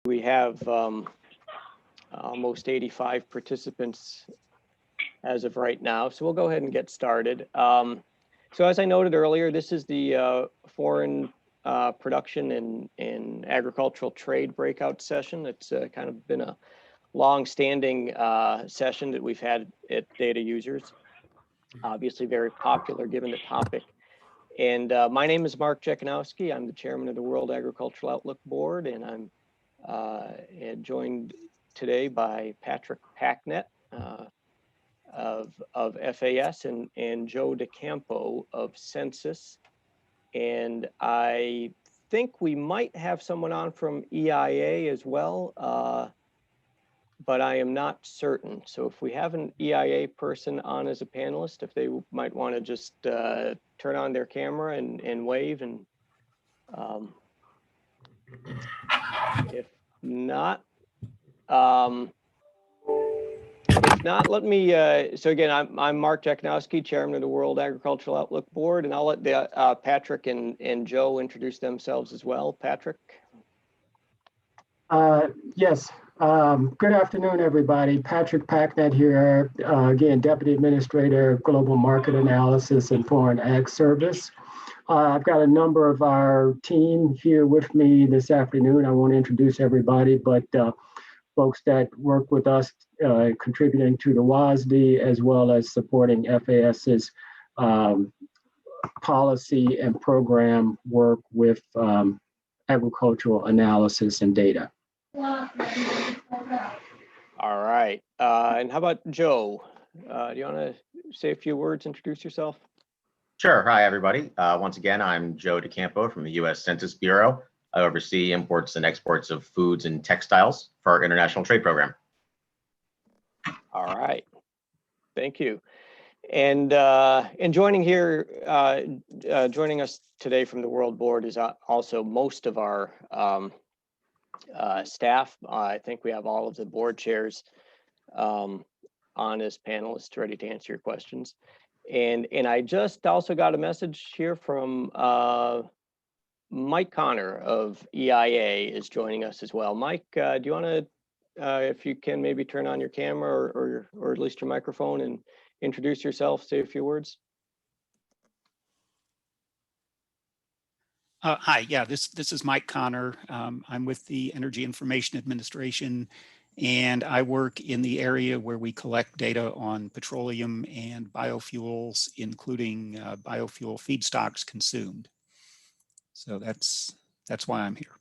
We have almost 85 participants as of right now, so we'll go ahead and get started. So as I noted earlier, this is the foreign production and agricultural trade breakout session. It's kind of been a long-standing session that we've had at Data Users. Obviously very popular given the topic. And my name is Mark Jekanowski. I'm the chairman of the World Agricultural Outlook Board, and I'm joined today by Patrick Packnett of FAS and Joe DeCampo of Census. And I think we might have someone on from EIA as well, but I am not certain. So if we have an EIA person on as a panelist, if they might want to just turn on their camera and wave, and if not, let me, so again, I'm Mark Jekanowski, chairman of the World Agricultural Outlook Board, and I'll let Patrick and Joe introduce themselves as well. Patrick? Yes, good afternoon, everybody. Patrick Packnett here, again, Deputy Administrator, Global Market Analysis and Foreign Ag Service. I've got a number of our team here with me this afternoon. I won't introduce everybody, but folks that work with us contributing to the WASD as well as supporting FAS's policy and program work with agricultural analysis and data. All right. And how about Joe? Do you want to say a few words, introduce yourself? Sure. Hi, everybody. Once again, I'm Joe DeCampo from the U.S. Census Bureau. I oversee imports and exports of foods and textiles for our international trade program. All right. Thank you. And joining here, joining us today from the World Board is also most of our staff. I think we have all of the board chairs on as panelists ready to answer your questions. And I just also got a message here from Mike Connor of EIA is joining us as well. Mike, do you want to, if you can, maybe turn on your camera or at least your microphone and introduce yourself, say a few words? Hi, yeah, this is Mike Connor. I'm with the Energy Information Administration, and I work in the area where we collect data on petroleum and biofuels, including biofuel feedstocks consumed. So that's why I'm here.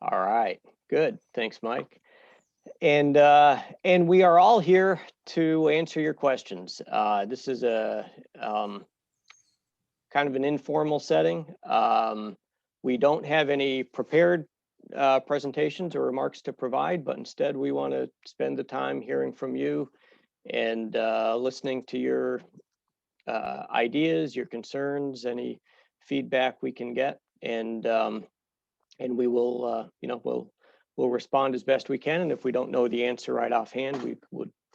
All right, good. Thanks, Mike. And we are all here to answer your questions. This is a kind of an informal setting. We don't have any prepared presentations or remarks to provide, but instead we want to spend the time hearing from you and listening to your ideas, your concerns, any feedback we can get, and we will, we'll respond as best we can. And if we don't know the answer right offhand,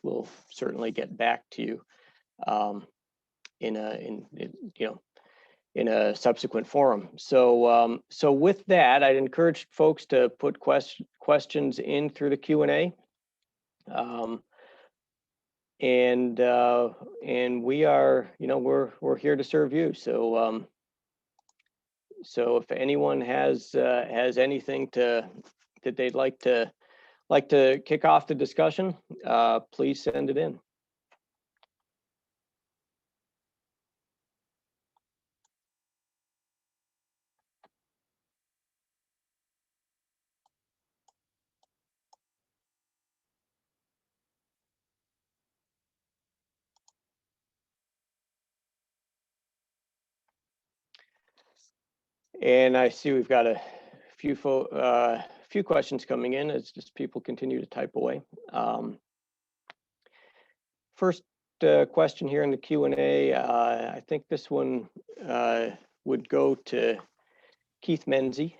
we'll certainly get back to you in a subsequent forum. So with that, I'd encourage folks to put questions in through the Q&A. And we are, we're here to serve you. So if anyone has anything that they'd like to kick off the discussion, please send it in. And I see we've got a few questions coming in as just people continue to type away. First question here in the Q&A, I think this one would go to Keith Menzie,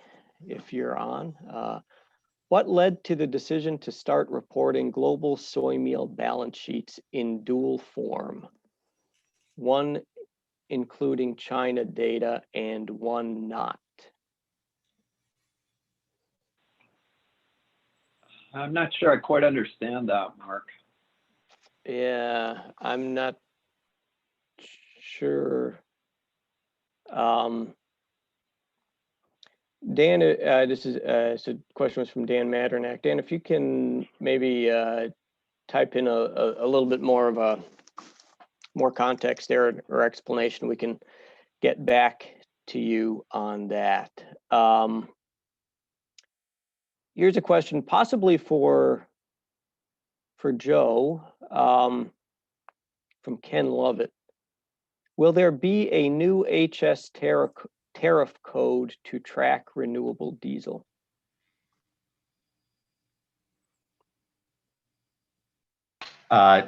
if you're on. What led to the decision to start reporting global soy meal balance sheets in dual form? One including China data and one not? I'm not sure I quite understand that, Mark. Yeah, I'm not sure. Dan, this is so the question was from Dan Maternack. Dan, if you can maybe type in a little bit more of a more context there or explanation, we can get back to you on that. Here's a question possibly for Joe, from Ken Lovett. Will there be a new HS tariff code to track renewable diesel?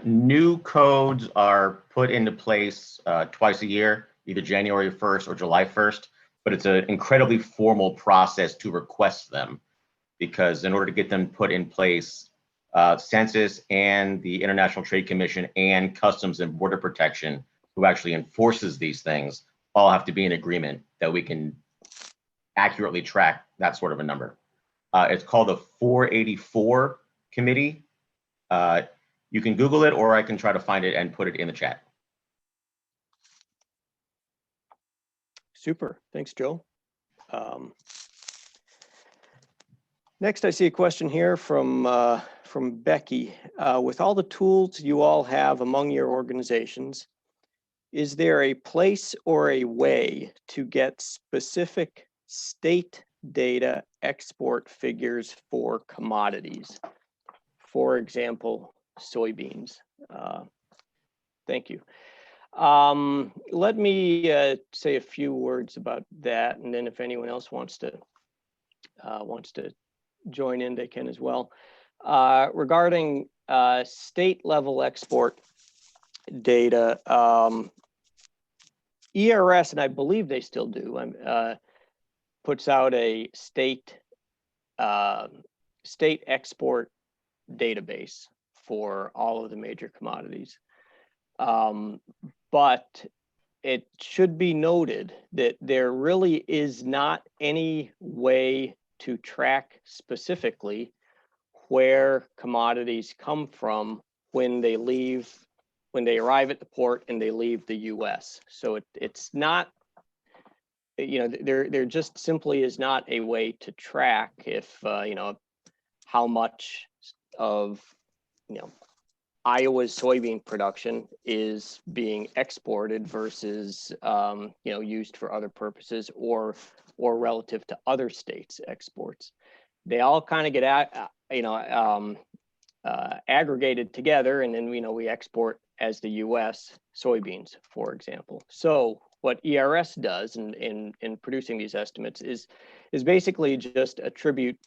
New codes are put into place twice a year, either January 1st or July 1st, but it's an incredibly formal process to request them, because in order to get them put in place, Census and the International Trade Commission and Customs and Border Protection, who actually enforces these things, all have to be in agreement that we can accurately track that sort of a number. It's called the 484 Committee. You can Google it, or I can try to find it and put it in the chat. Super, thanks, Joe. Next, I see a question here from Becky. With all the tools you all have among your organizations, is there a place or a way to get specific state data export figures for commodities? For example, soybeans. Thank you. Let me say a few words about that, and then if anyone else wants to join in, they can as well. Regarding state level export data, ERS, and I believe they still do, puts out a state export database for all of the major commodities. But it should be noted that there really is not any way to track specifically where commodities come from when they arrive at the port and they leave the US. So it's not, there just simply is not a way to track if, how much of, Iowa's soybean production is being exported versus, used for other purposes or relative to other states' exports. They all kind of get, aggregated together, and then we export as the U.S. soybeans, for example. So what ERS does in producing these estimates is basically just attribute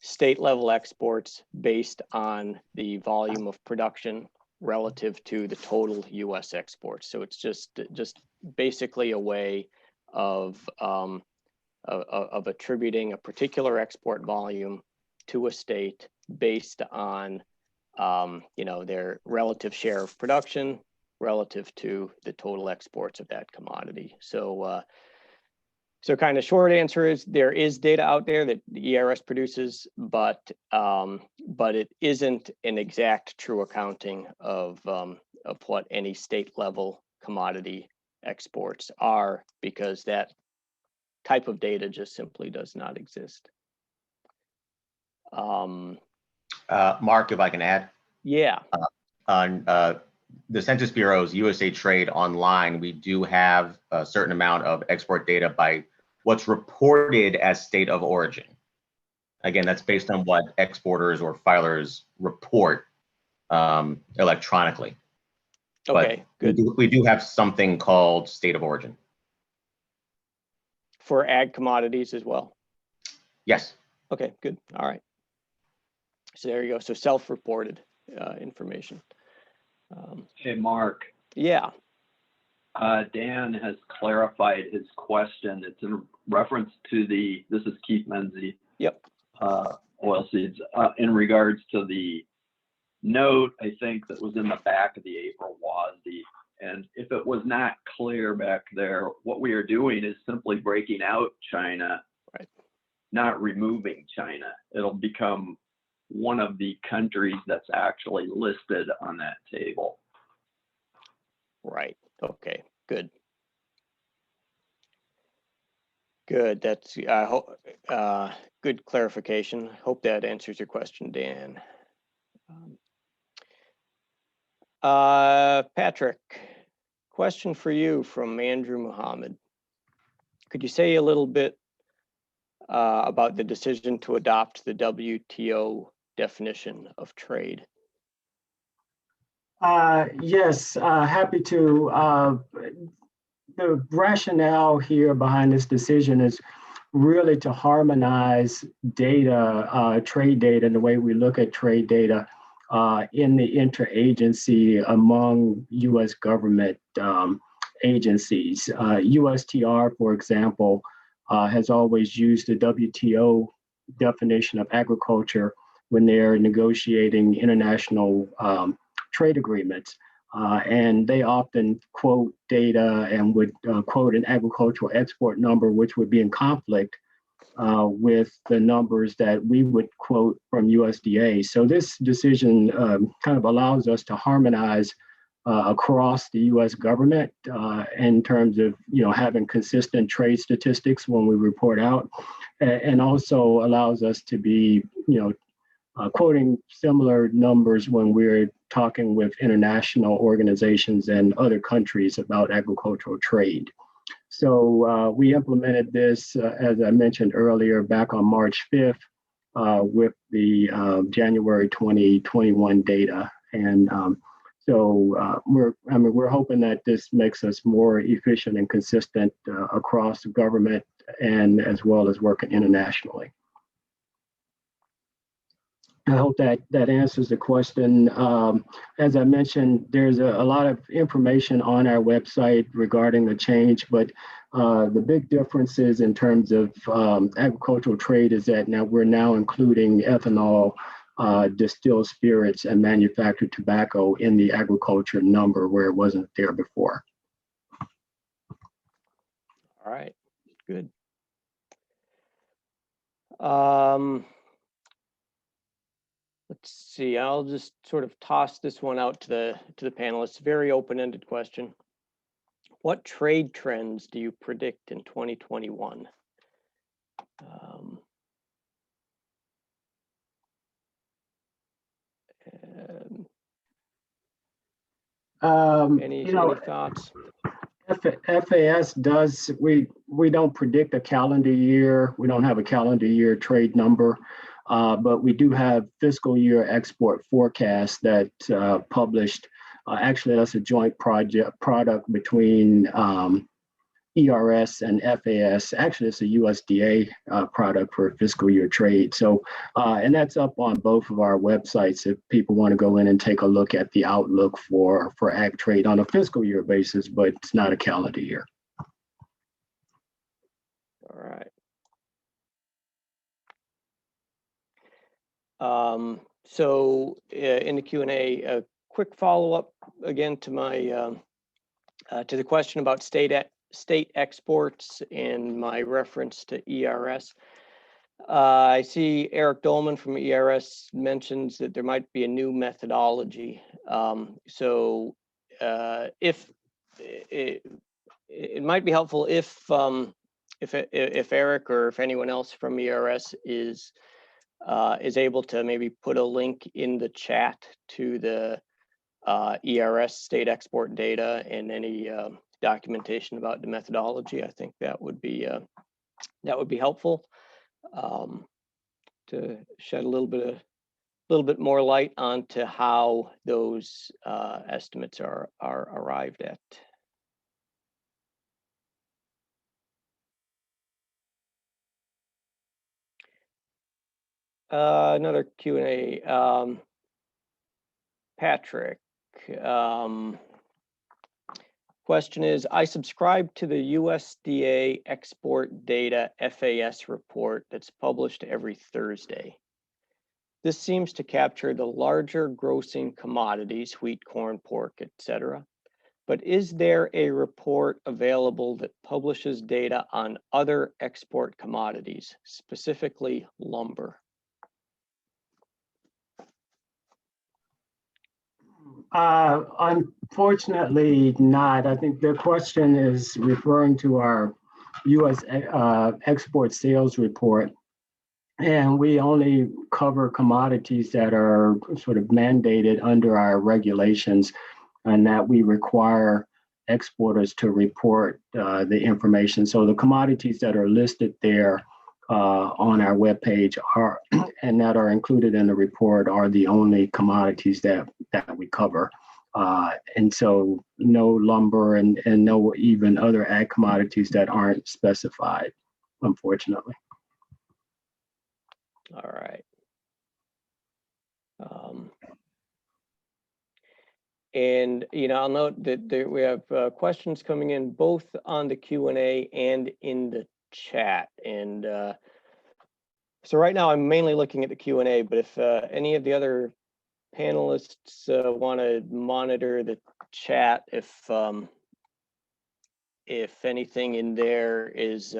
state level exports based on the volume of production relative to the total U.S. exports. So it's just basically a way of attributing a particular export volume to a state based on their relative share of production relative to the total exports of that commodity. So kind of short answer is there is data out there that the ERS produces, but it isn't an exact true accounting of what any state level commodity exports are, because that type of data just simply does not exist. Mark, if I can add. Yeah. On the Census Bureau's USA Trade Online, we do have a certain amount of export data by what's reported as state of origin. Again, that's based on what exporters or filers report electronically. Okay, but good. We do have something called state of origin. For ag commodities as well? Yes. Okay, good. All right. So there you go. So self-reported information. Hey, Mark. Yeah. Dan has clarified his question. It's in reference to this is Keith Menzie. Yep. Oilseeds, in regards to the note, I think that was in the back of the April WASDE. And if it was not clear back there, what we are doing is simply breaking out China. Right. not removing China. It'll become one of the countries that's actually listed on that table. Right. Okay. Good. Good. That's good clarification. Hope that answers your question, Dan. Patrick, question for you from Andrew Muhammad. Could you say a little bit about the decision to adopt the WTO definition of trade? Yes, happy to. The rationale here behind this decision is really to harmonize data, trade data, and the way we look at trade data in the interagency among U.S. government agencies. USTR, for example, has always used the WTO definition of agriculture when they're negotiating international trade agreements. And they often quote data and would quote an agricultural export number, which would be in conflict with the numbers that we would quote from USDA. So this decision kind of allows us to harmonize across the U.S. government in terms of having consistent trade statistics when we report out, and also allows us to be quoting similar numbers when we're talking with international organizations and other countries about agricultural trade. So we implemented this, as I mentioned earlier, back on March 5th with the January 2021 data. And so we're hoping that this makes us more efficient and consistent across the government and as well as working internationally. I hope that answers the question. As I mentioned, there's a lot of information on our website regarding the change, but the big differences in terms of agricultural trade is that now we're including ethanol, distilled spirits, and manufactured tobacco in the agriculture number where it wasn't there before. All right, good. Let's see, I'll just sort of toss this one out to the panelists. Very open-ended question. What trade trends do you predict in 2021? Any thoughts? FAS does, we don't predict a calendar year. We don't have a calendar year trade number. But we do have fiscal year export forecast that published. Actually, that's a joint product between ERS and FAS. Actually, it's a USDA product for fiscal year trade. So, and that's up on both of our websites if people want to go in and take a look at the outlook for ag trade on a fiscal year basis, but it's not a calendar year. All right. So in the Q&A, a quick follow-up again to my to the question about state exports and my reference to ERS. I see Eric Dolman from ERS mentions that there might be a new methodology. So if it might be helpful if Eric or if anyone else from ERS is able to maybe put a link in the chat to the ERS state export data and any documentation about the methodology. I think that would be helpful to shed a little bit more light onto how those estimates are arrived at. Another Q&A. Patrick, question is, I subscribe to the USDA export data FAS report that's published every Thursday. This seems to capture the larger grossing commodities, wheat, corn, pork, etc. but is there a report available that publishes data on other export commodities, specifically lumber? Unfortunately not. I think the question is referring to our U.S. export sales report. And we only cover commodities that are sort of mandated under our regulations, and that we require exporters to report the information. So the commodities that are listed there on our webpage are, and that are included in the report, are the only commodities that we cover. And so no lumber and no even other ag commodities that aren't specified, unfortunately. All right. And I'll note that we have questions coming in both on the Q&A and in the chat. And so right now I'm mainly looking at the Q&A, but if any of the other panelists want to monitor the chat, if anything in there is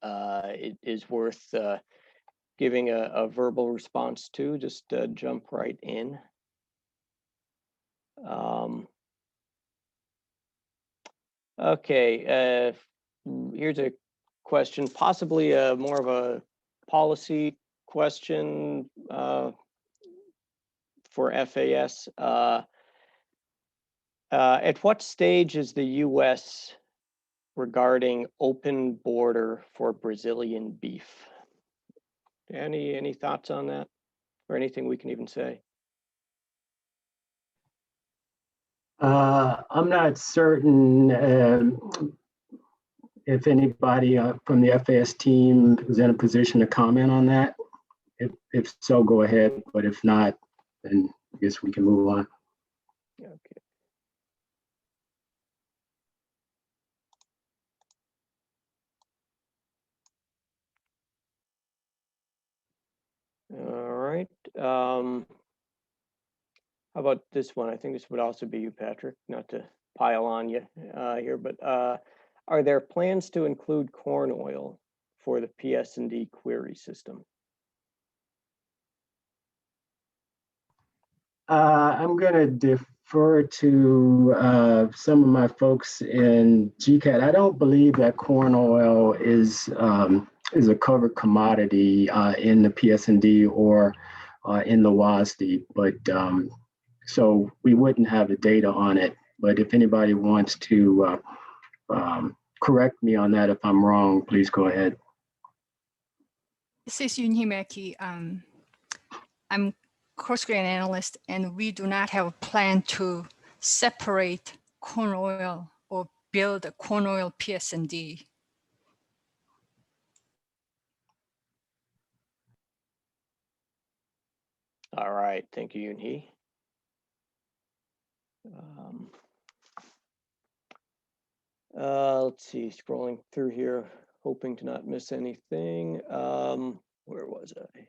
it is worth giving a verbal response to, just jump right in. Okay, here's a question, possibly more of a policy question for FAS. At what stage is the U.S. regarding open border for Brazilian beef? Any thoughts on that, or anything we can even say? I'm not certain if anybody from the FAS team is in a position to comment on that. If so, go ahead. But if not, then I guess we can move on. Okay. All right. How about this one? I think this would also be you, Patrick, not to pile on you here, but are there plans to include corn oil for the PS&D query system? I'm going to defer to some of my folks in GCAT. I don't believe that corn oil is a covered commodity in the PS&D or in the WASD, but so we wouldn't have the data on it. But if anybody wants to correct me on that if I'm wrong, please go ahead. This is Yunhee Maki. I'm cross-grain analyst, and we do not have a plan to separate corn oil or build a corn oil PS&D. All right, thank you, Yunhee. Let's see, scrolling through here, hoping to not miss anything. Where was I?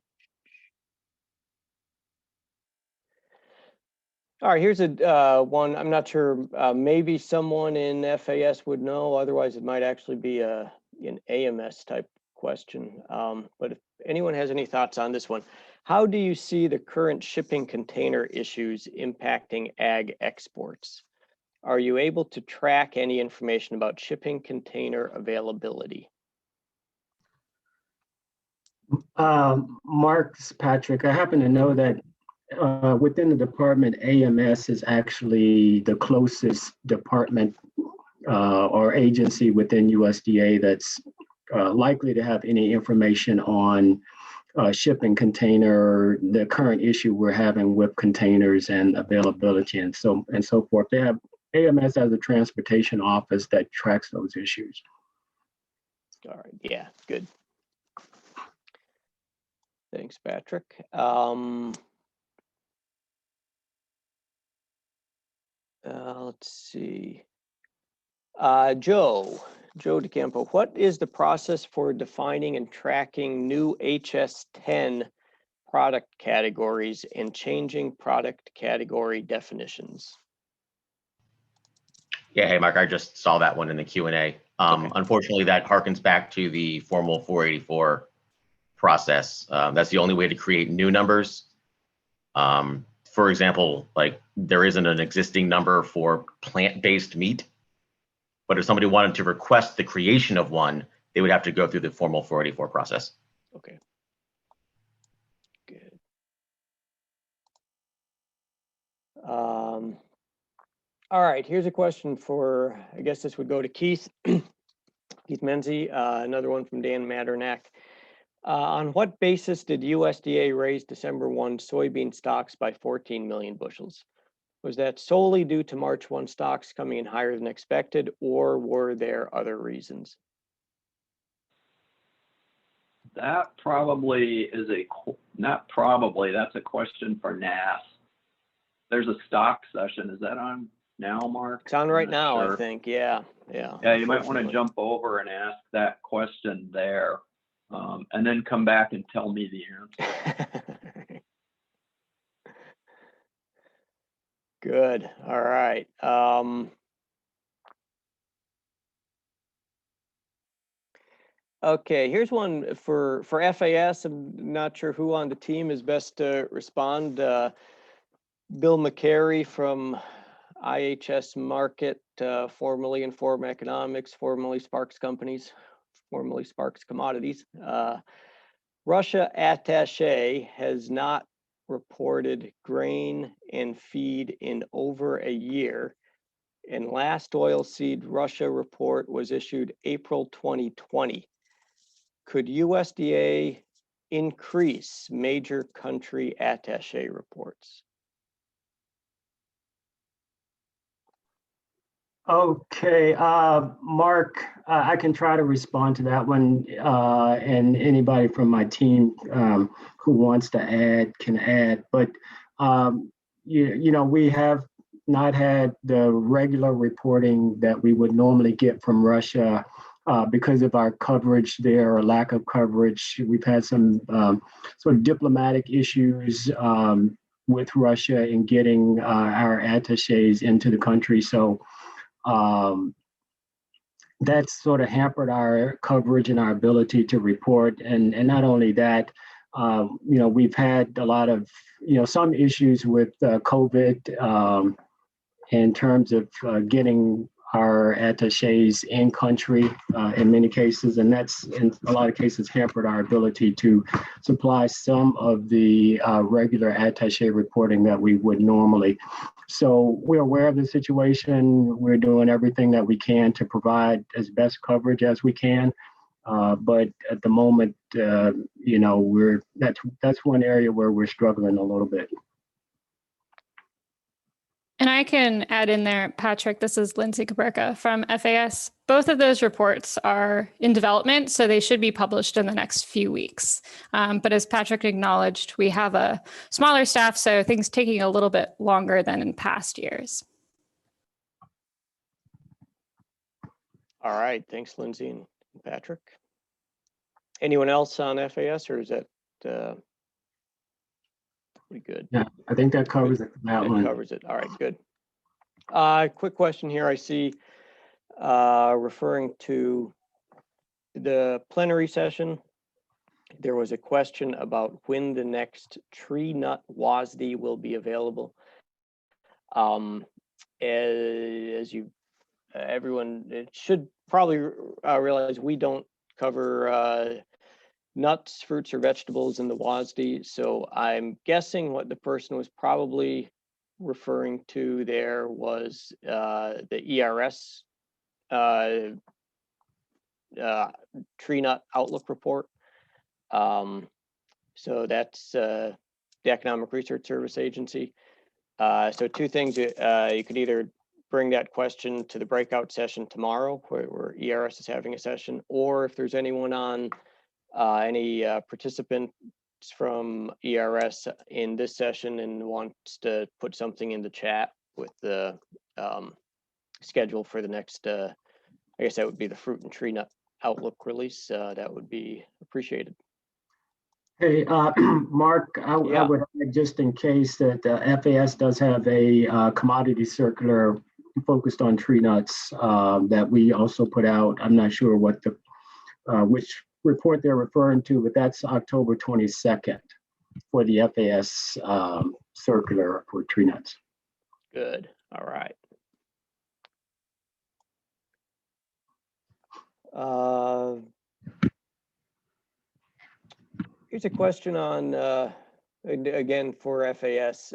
All right, here's a one. I'm not sure. Maybe someone in FAS would know. Otherwise, it might actually be an AMS type question. But if anyone has any thoughts on this one, how do you see the current shipping container issues impacting ag exports? Are you able to track any information about shipping container availability? Mark, Patrick, I happen to know that within the department, AMS is actually the closest department or agency within USDA that's likely to have any information on shipping container, the current issue we're having with containers and availability and so forth. They have AMS as a transportation office that tracks those issues. All right, yeah, good. Thanks, Patrick. Let's see. Joe DeCampo, what is the process for defining and tracking new HS10 product categories and changing product category definitions? Yeah, hey, Mark, I just saw that one in the Q&A. Okay. Unfortunately, that harkens back to the formal 484 process. That's the only way to create new numbers. For example, like there isn't an existing number for plant-based meat, but if somebody wanted to request the creation of one, they would have to go through the formal 484 process. Okay. Good. All right, here's a question for, I guess this would go to Keith. Keith Menzie, another one from Dan Matternack. On what basis did USDA raise December 1 soybean stocks by 14 million bushels? Was that solely due to March 1 stocks coming in higher than expected, or were there other reasons? That probably is not probably, that's a question for NASS. There's a stock session. Is that on now, Mark? It's on right I'm not now, sure. I think. Yeah. Yeah, you might want to jump over and ask that question there, and then come back and tell me the answer. Good. All right. Okay, here's one for FAS. I'm not sure who on the team is best to respond. Bill McCary from IHS Market, formerly Inform Economics, formerly Sparks Companies, formerly Sparks Commodities. Russia attaché has not reported grain and feed in over a year, and last oilseed Russia report was issued April 2020. Could USDA increase major country attaché reports? Okay, Mark, I can try to respond to that one, and anybody from my team who wants to add can add. But you know, we have not had the regular reporting that we would normally get from Russia because of our coverage there or lack of coverage. We've had some sort of diplomatic issues with Russia in getting our attachés into the country. So that's sort of hampered our coverage and our ability to report. And not only that, you know, we've had a lot of, you know, some issues with COVID in terms of getting our attachés in country in many cases, and that's in a lot of cases hampered our ability to supply some of the regular attaché reporting that we would normally. So we're aware of the situation. We're doing everything that we can to provide as best coverage as we can. But at the moment, you know, that's one area where we're struggling a little bit. And I can add in there, Patrick, this is Lindsay Cabrera from FAS. Both of those reports are in development, so they should be published in the next few weeks. But as Patrick acknowledged, we have a smaller staff, so things taking a little bit longer than in past years. All right, thanks, Lindsay and Patrick. Anyone else on FAS, or is that pretty good? Yeah, I think that covers it. That one covers it. All right, good. Quick question here. I see referring to the plenary session, there was a question about when the next tree nut WASDE will be available. As you, everyone, it should probably realize we don't cover nuts, fruits, or vegetables in the WASDE. So I'm guessing what the person was probably referring to there was the ERS tree nut outlook report. So that's the Economic Research Service Agency. So two things, you could either bring that question to the breakout session tomorrow where ERS is having a session, or if there's anyone on any participants from ERS in this session and wants to put something in the chat with the schedule for the next, I guess that would be the fruit and tree nut outlook release, that would be appreciated. Hey, Mark, I would add, just in case, that FAS does have a commodity circular focused on tree nuts that we also put out. I'm not sure what the which report they're referring to, but that's October 22nd for the FAS circular for tree nuts. Good. All right. Here's a question on, again, for FAS,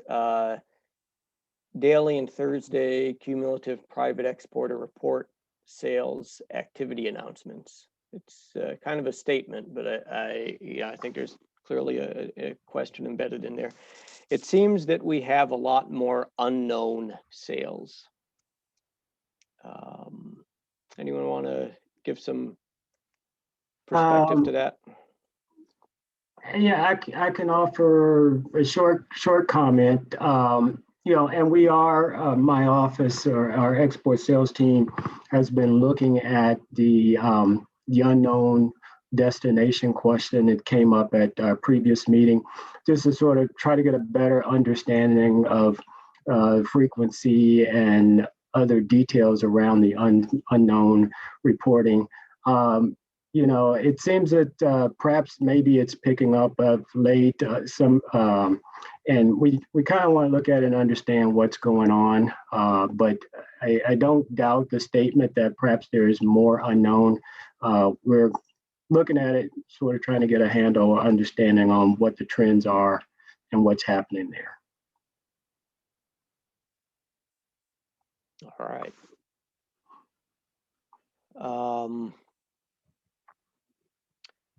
daily and Thursday cumulative private exporter report sales activity announcements. It's kind of a statement, but I think there's clearly a question embedded in there. It seems that we have a lot more unknown sales. Anyone want to give some perspective to that? Yeah, I can offer a short comment. And we are, my office or our export sales team has been looking at the unknown destination question that came up at our previous meeting, just to sort of try to get a better understanding of frequency and other details around the unknown reporting. It seems that perhaps maybe it's picking up of late and we kind of want to look at it and understand what's going on. But I don't doubt the statement that perhaps there is more unknown. We're looking at it, sort of trying to get a handle or understanding on what the trends are and what's happening there. All right.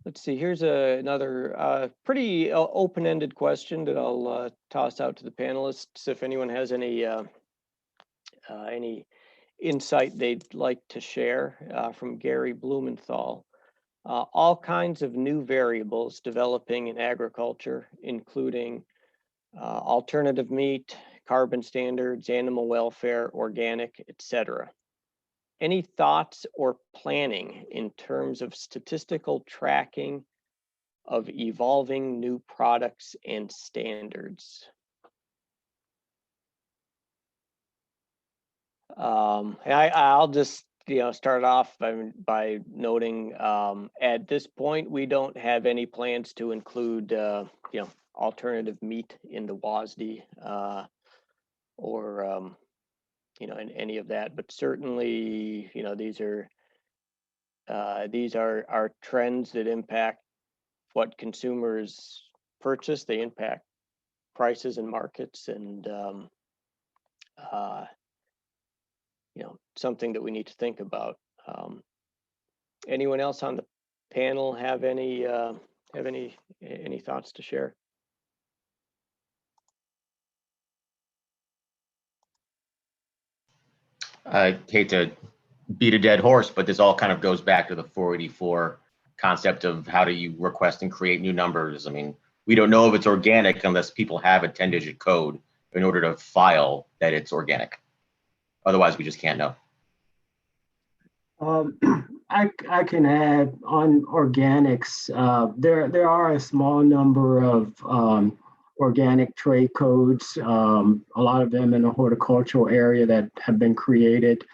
Let's see, here's another pretty open-ended question that I'll toss out to the panelists. If anyone has any insight they'd like to share, from Gary Blumenthal. All kinds of new variables developing in agriculture, including alternative meat, carbon standards, animal welfare, organic, etc. Any thoughts or planning in terms of statistical tracking of evolving new products and standards? I'll just start off by noting at this point we don't have any plans to include alternative meat in the WASD or in any of that, but certainly these are trends that impact what consumers purchase. They impact prices and markets, and something that we need to think about. Anyone else on the panel have any thoughts to share? I hate to beat a dead horse, but this all kind of goes back to the 484 concept of how do you request and create new numbers. I mean, we don't know if it's organic unless people have a 10-digit code in order to file that it's organic. Otherwise, we just can't know. I can add on organics. There are a small number of organic trade codes, a lot of them in the horticultural area that have been created,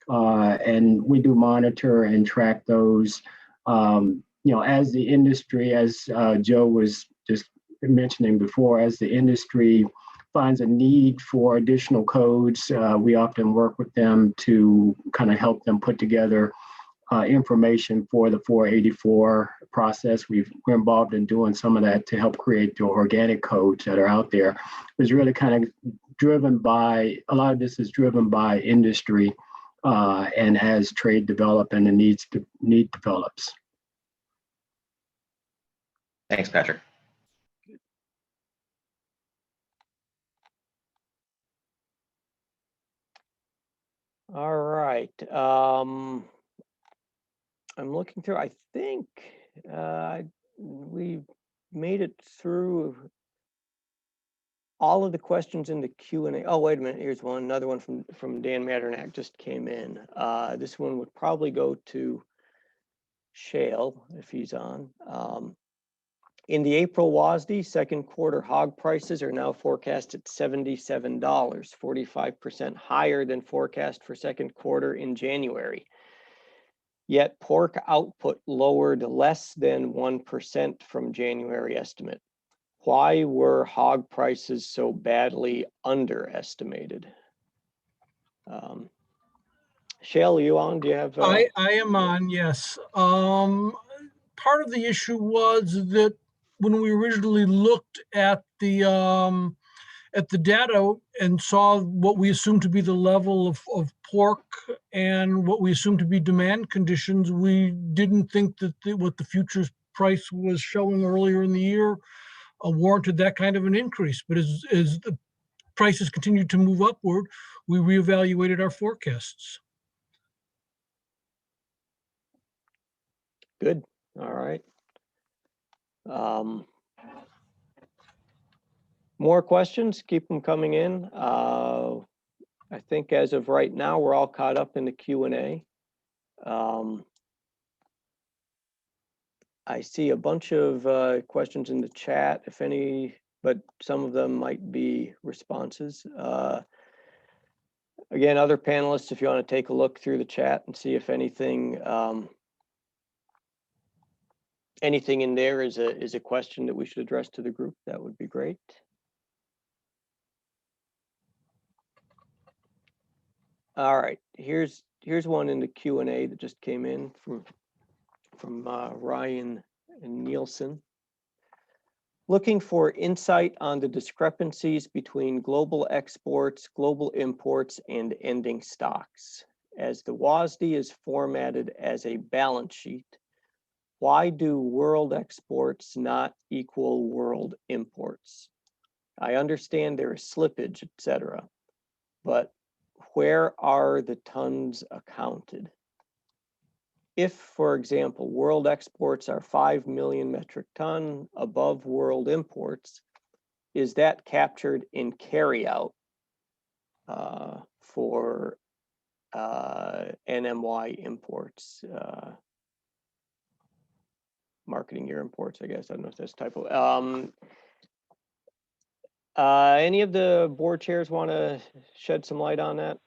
and we do monitor and track those. As the industry, as Joe was just mentioning before, as the industry finds a need for additional codes, we often work with them to kind of help them put together information for the 484 process. We're involved in doing some of that to help create the organic codes that are out there. It's really kind of driven by, a lot of this is driven by industry and as trade develop and the need develops. Thanks, Patrick. All right. I'm looking through, I think we made it through all of the questions in the Q&A. Oh, wait a minute, here's another one from Dan Matternack just came in. This one would probably go to Shale if he's on. In the April WASDE, second quarter hog prices are now forecast at $77, 45% higher than forecast for second quarter in January. Yet pork output lowered less than 1% from January estimate. Why were hog prices so badly underestimated? Shale, are you on? Do you have? I am on, yes. Part of the issue was that when we originally looked at the data and saw what we assumed to be the level of pork and what we assumed to be demand conditions, we didn't think that what the futures price was showing earlier in the year warranted that kind of an increase. But as the prices continued to move upward, we reevaluated our forecasts. Good. All right. More questions? Keep them coming in. I think as of right now, we're all caught up in the Q&A. I see a bunch of questions in the chat, if any, but some of them might be responses. Again, other panelists, if you want to take a look through the chat and see if anything anything in there is a question that we should address to the group, that would be great. All right, here's one in the Q&A that just came in from Ryan Nielsen. Looking for insight on the discrepancies between global exports, global imports, and ending stocks. As the WASDE is formatted as a balance sheet, why do world exports not equal world imports? I understand there is slippage, etc., but where are the tons accounted? If, for example, world exports are 5 million metric ton above world imports, is that captured in carryout for NMY imports? Marketing year imports, I guess. I don't know if that's typo. Any of the board chairs want to shed some light on that?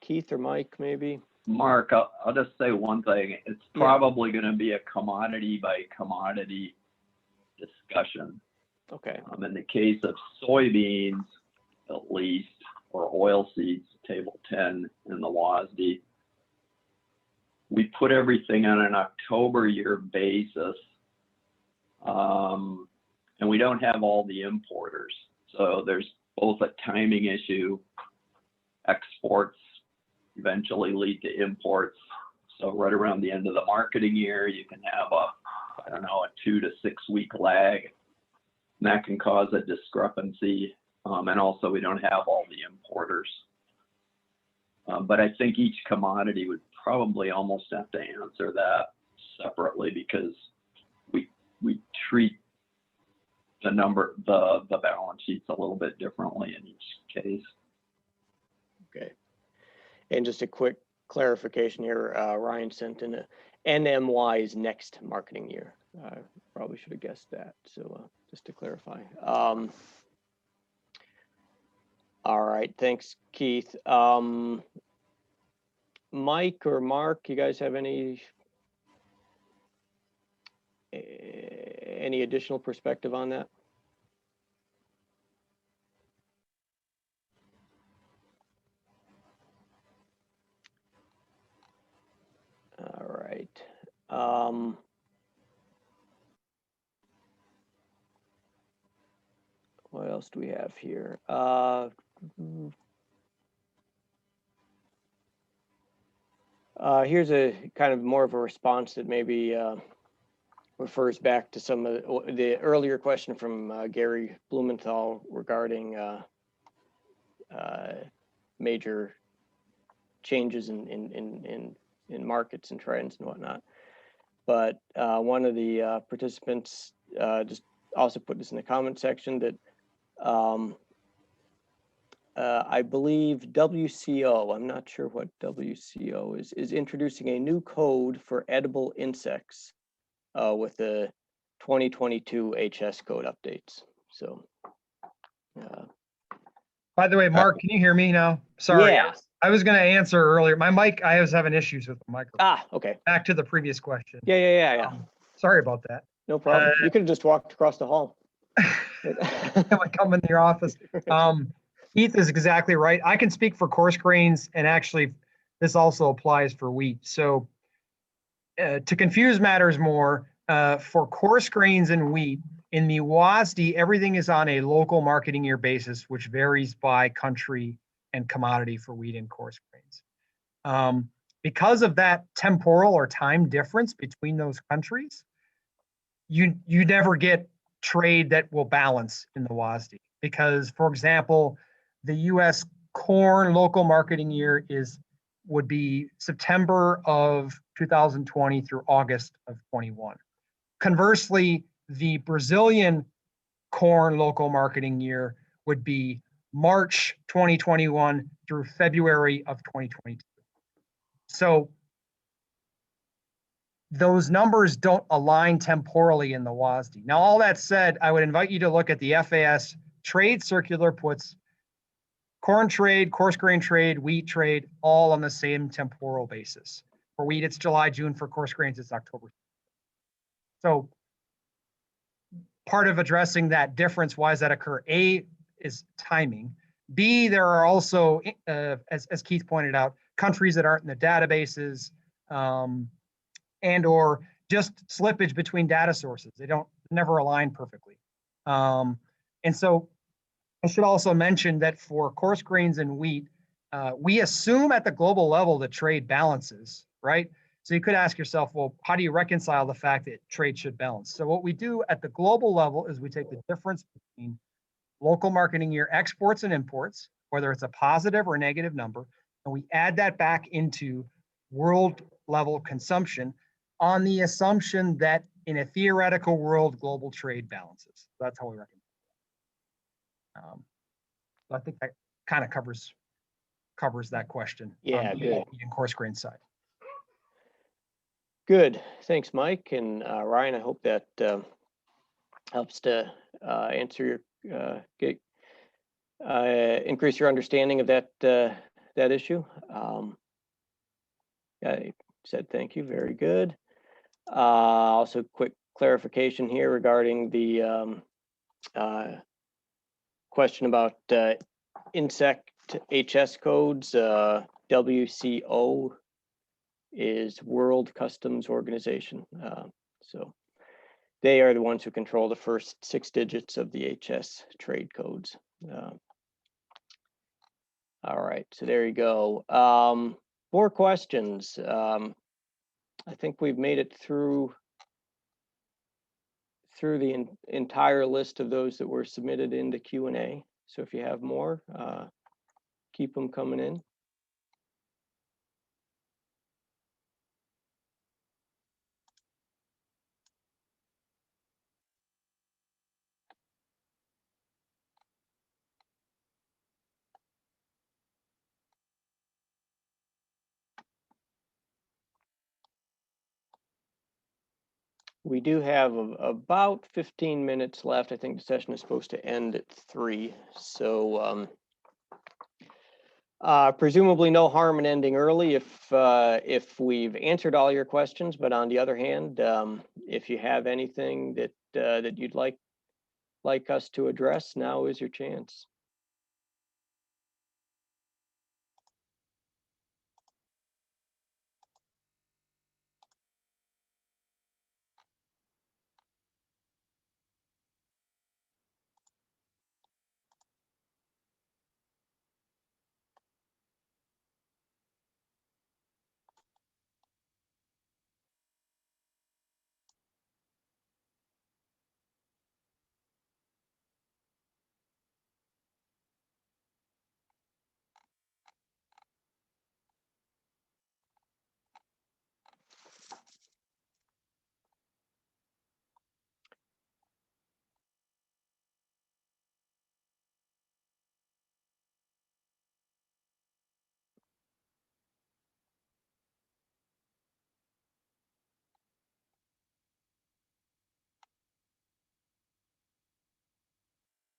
Keith or Mike, maybe? Mark, I'll just say one thing. It's probably going to be a commodity by commodity discussion. Okay. In the case of soybeans, at least, or oilseeds, table 10 in the WASDE, we put everything on an October year basis, and we don't have all the importers. So there's both a timing issue. Exports eventually lead to imports. So right around the end of the marketing year, you can have a 2 to 6 week lag. And that can cause a discrepancy. And also we don't have all the importers. But I think each commodity would probably almost have to answer that separately, because we treat the balance sheets a little bit differently in each case. Okay. And just a quick clarification here, Ryan sent in a NMY's next marketing year. Probably should have guessed that. So just to clarify. All right, thanks, Keith. Mike or Mark, you guys have any additional perspective on that? All right. What else do we have here? Here's a kind of more of a response that maybe refers back to some of the earlier question from Gary Blumenthal regarding major changes in markets and trends and whatnot. But one of the participants just also put this in the comment section that I believe WCO, I'm not sure what WCO is introducing a new code for edible insects with the 2022 HS code updates. So, By the way, Mark, can you hear me now? Sorry, yes. I was going to answer earlier. My mic, I was having issues with the microphone. Okay. Back to the previous question. Yeah. Sorry about that. No problem. You could have just walked across the hall. I come in your office. Heath is exactly right. I can speak for coarse grains, and actually, this also applies for wheat. So, to confuse matters more, for coarse grains and wheat, in the WASDE, everything is on a local marketing year basis, which varies by country and commodity for wheat and coarse grains. Because of that temporal or time difference between those countries, you never get trade that will balance in the WASDE. Because, for example, the U.S. corn local marketing year would be September of 2020 through August of 21. Conversely, the Brazilian corn local marketing year would be March 2021 through February of 2022. So those numbers don't align temporally in the WASDE. Now, all that said, I would invite you to look at the FAS trade circular puts corn trade, coarse grain trade, wheat trade, all on the same temporal basis. For wheat, it's July, June. For coarse grains, it's October. So part of addressing that difference, why does that occur? A, is timing. B, there are also, as Keith pointed out, countries that aren't in the databases, and or just slippage between data sources. They don't never align perfectly. And so I should also mention that for coarse grains and wheat, we assume at the global level that trade balances, right? So you could ask yourself, well, how do you reconcile the fact that trade should balance? So what we do at the global level is we take the difference between local marketing year exports and imports, whether it's a positive or negative number, and we add that back into world level consumption on the assumption that in a theoretical world, global trade balances. That's how we reconcile. So I think that kind of covers that question. Yeah, On the good. wheat and coarse grain side. Good. Thanks, Mike. And Ryan, I hope that helps to answer your, increase your understanding of that issue. I said thank you. Very good. Also, quick clarification here regarding the question about insect HS codes. WCO is World Customs Organization. So they are the ones who control the first 6 digits of the HS trade codes. All right, so there you go. More questions. I think we've made it through the entire list of those that were submitted into Q&A. So if you have more, keep them coming in. We do have about 15 minutes left. I think the session is supposed to end at 3. So presumably no harm in ending early if we've answered all your questions. But on the other hand, if you have anything that that you'd like us to address, now is your chance.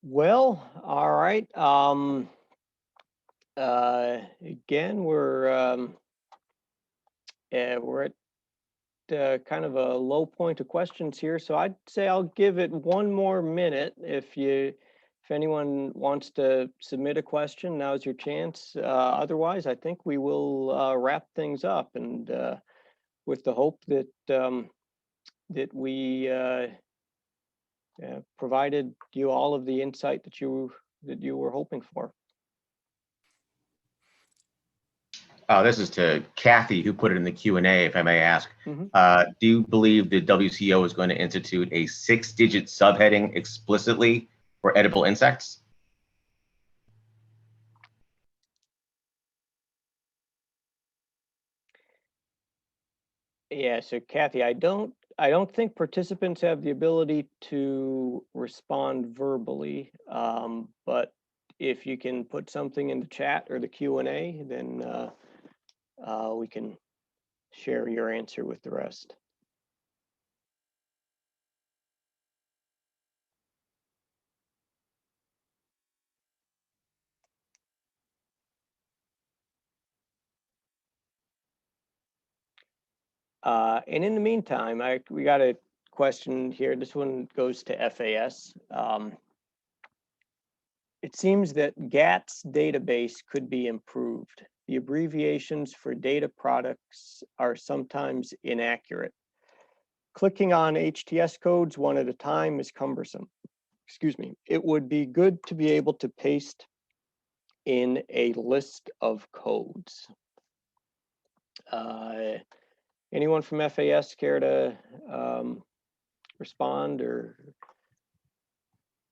Well, all right. Again, we're at kind of a low point of questions here, so I'd say I'll give it one more minute. If anyone wants to submit a question, now's your chance. Otherwise, I think we will wrap things up, and with the hope that that we provided you all of the insight that you were hoping for. This is to Kathy, who put it in the Q&A, if I may ask. Mhm. Do you believe the WCO is going to institute a 6-digit subheading explicitly for edible insects? Yeah, so Kathy, I don't think participants have the ability to respond verbally, but if you can put something in the chat or the Q&A, then we can share your answer with the rest. And in the meantime, we got a question here. This one goes to FAS. It seems that GAT's database could be improved. The abbreviations for data products are sometimes inaccurate. Clicking on HTS codes one at a time is cumbersome. Excuse me. It would be good to be able to paste in a list of codes. Anyone from FAS care to respond or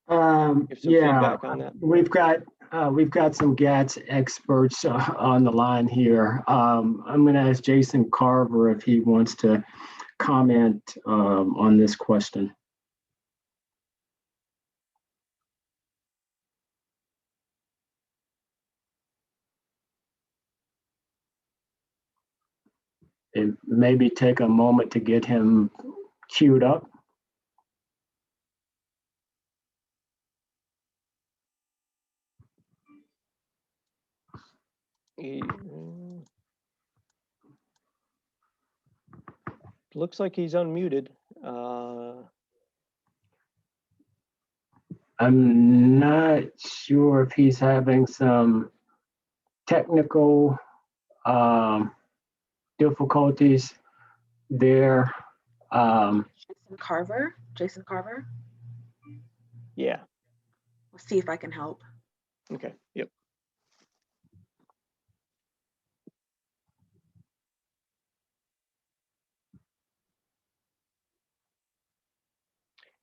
give some feedback on that? We've got some GATS experts on the line here. I'm going to ask Jason Carver if he wants to comment on this question. And maybe take a moment to get him queued up. Looks like he's unmuted. I'm not sure if he's having some technical difficulties there. Jason Carver. Yeah. Let's see if I can help. Okay. Yep.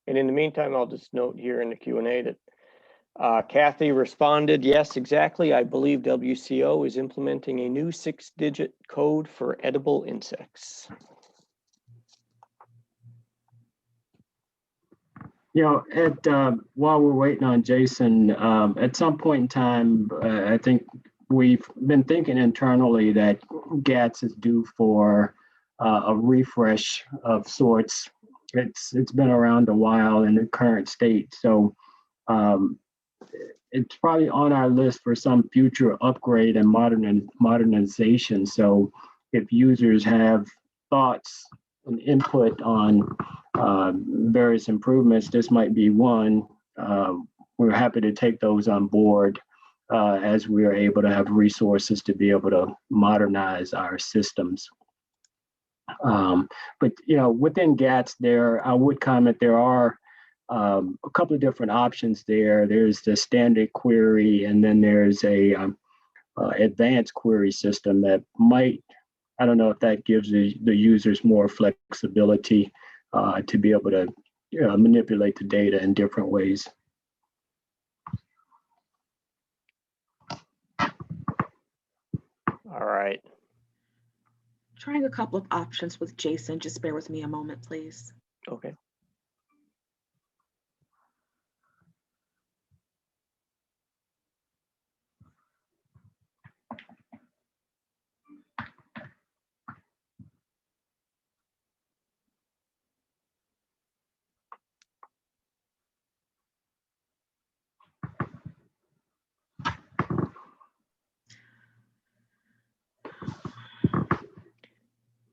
And in the meantime, I'll just note here in the Q&A that Kathy responded, yes, exactly. I believe WCO is implementing a new 6-digit code for edible insects. You know, while we're waiting on Jason, at some point in time, I think we've been thinking internally that GATS is due for a refresh of sorts. It's been around a while in the current state, so it's probably on our list for some future upgrade and modernization. So if users have thoughts and input on various improvements, this might be one. We're happy to take those on board as we are able to have resources to be able to modernize our systems. But you know, within GATS, I would comment there are a couple of different options there. There's the standard query, and then there's a advanced query system that might, I don't know if that gives the users more flexibility to be able to manipulate the data in different ways. All right. Trying a couple of options with Jason. Just bear with me a moment, please. Okay.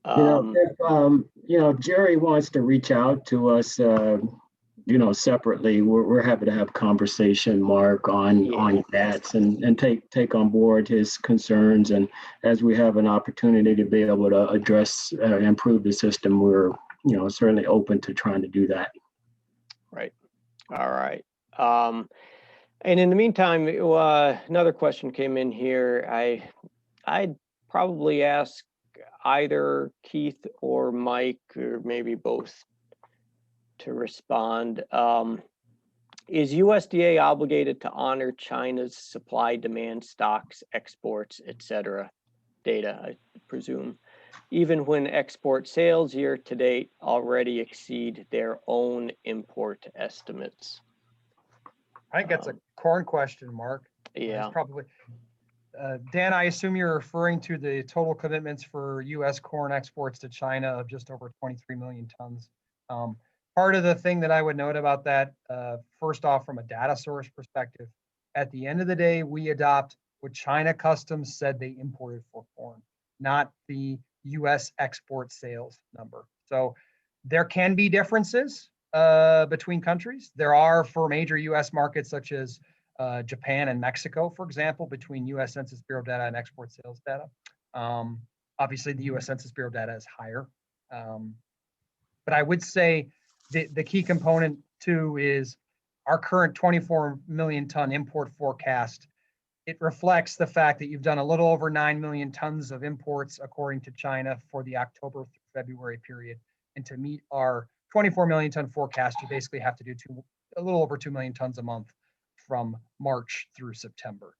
If Jerry wants to reach out to us, separately, we're happy to have conversation, Mark, on that and take on board his concerns. And as we have an opportunity to be able to address, improve the system, we're, certainly open to trying to do that. Right. All right. And in the meantime, another question came in here. I'd probably ask either Keith or Mike, or maybe both, to respond. Is USDA obligated to honor China's supply, demand, stocks, exports, etc. data, I presume, even when export sales year to date already exceed their own import estimates? I think that's a corn question, Mark. Yeah. It's probably. Dan, I assume you're referring to the total commitments for U.S. corn exports to China of just over 23 million tons. Part of the thing that I would note about that, first off, from a data source perspective, at the end of the day, we adopt what China Customs said they imported for corn, not the U.S. export sales number. So there can be differences between countries. There are for major U.S. markets such as Japan and Mexico, for example, between U.S. Census Bureau data and export sales data. Obviously, the U.S. Census Bureau data is higher. But I would say the key component too is our current 24 million ton import forecast. It reflects the fact that you've done a little over 9 million tons of imports according to China for the October through February period. And to meet our 24 million ton forecast, you basically have to do a little over 2 million tons a month from March through September.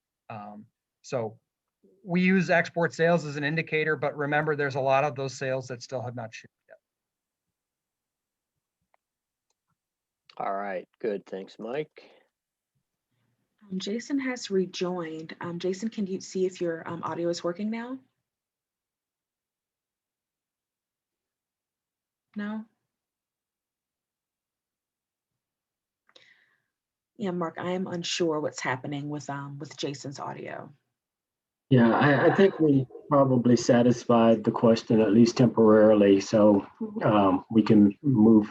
So we use export sales as an indicator, but remember there's a lot of those sales that still have not shipped yet. All right, good. Thanks, Mike. Jason has rejoined. Jason, can you see if your audio is working now? No? Yeah, Mark, I am unsure what's happening with Jason's audio. Yeah, I think we probably satisfied the question, at least temporarily. So we can move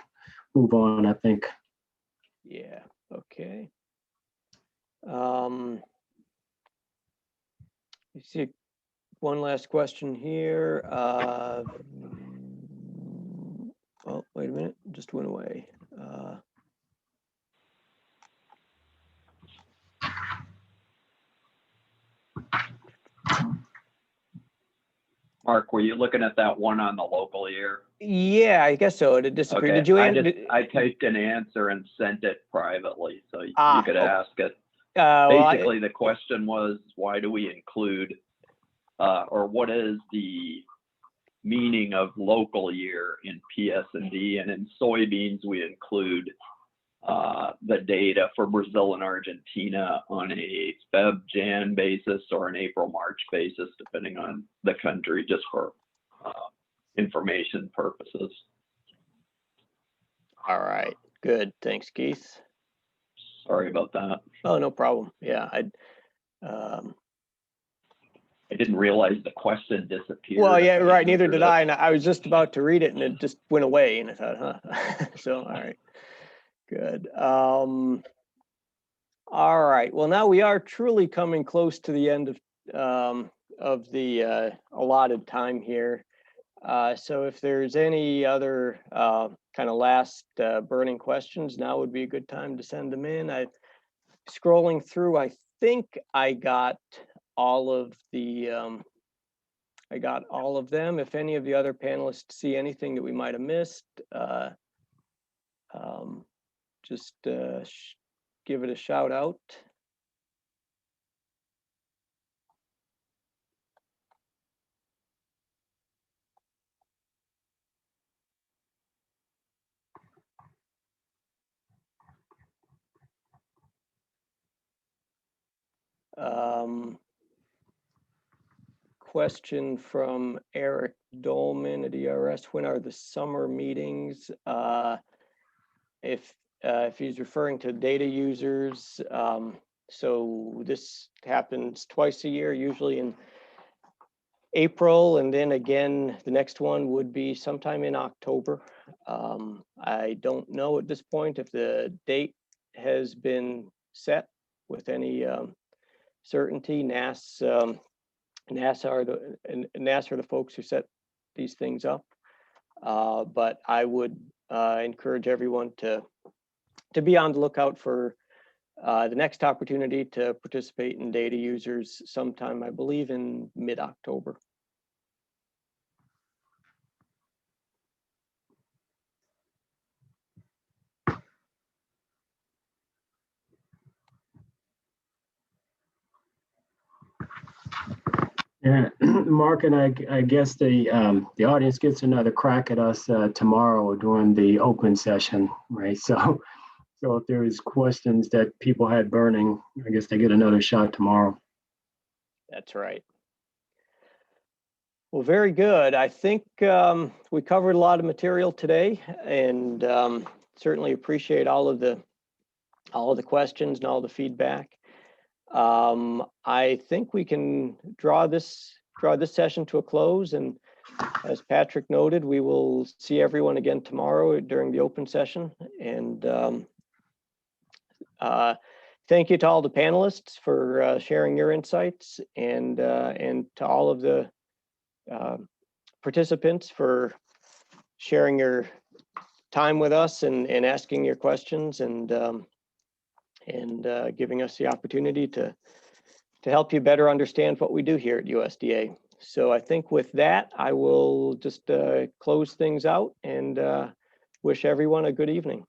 on, I think. Yeah, okay. You see one last question here. Oh, wait a minute, it just went away. Mark, were you looking at that one on the local year? Yeah, I guess so. It disappeared. Okay. Did you? I typed an answer and sent it privately, so you could ask it. Basically, the question was, why do we include, or what is the meaning of local year in PS&D? And in soybeans, we include the data for Brazil and Argentina on a Feb-Jan basis or an April-March basis, depending on the country, just for information purposes. All right, good. Thanks, Keith. Sorry about that. Oh, no problem. Yeah, I didn't realize the question disappeared. Well, yeah, right. Neither did I. And I was just about to read it and it just went away. And I thought, huh. So, all right. Good. All right. Well, now we are truly coming close to the end of the allotted time here. So if there's any other kind of last burning questions, now would be a good time to send them in. Scrolling through, I think I got all of the them. If any of the other panelists see anything that we might have missed, just give it a shout out. Question from Eric Dolman at ERS. When are the summer meetings? If he's referring to data users, so this happens twice a year, usually April, and then again, the next one would be sometime in October. I don't know at this point if the date has been set with any certainty. NASS are the folks who set these things up. But I would encourage everyone to be on the lookout for the next opportunity to participate in data users sometime, I believe, in mid-October. Yeah, Mark, and I guess the audience gets another crack at us tomorrow during the open session, right? So if there is questions that people had burning, I guess they get another shot tomorrow. That's right. Well, very good. I think we covered a lot of material today, and certainly appreciate all of the questions and all the feedback. I think we can draw this session to a close, and as Patrick noted, we will see everyone again tomorrow during the open session. And thank you to all the panelists for sharing your insights, and to all of the participants for sharing your time with us and asking your questions, and giving us the opportunity to help you better understand what we do here at USDA. So I think with that, I will just close things out and wish everyone a good evening.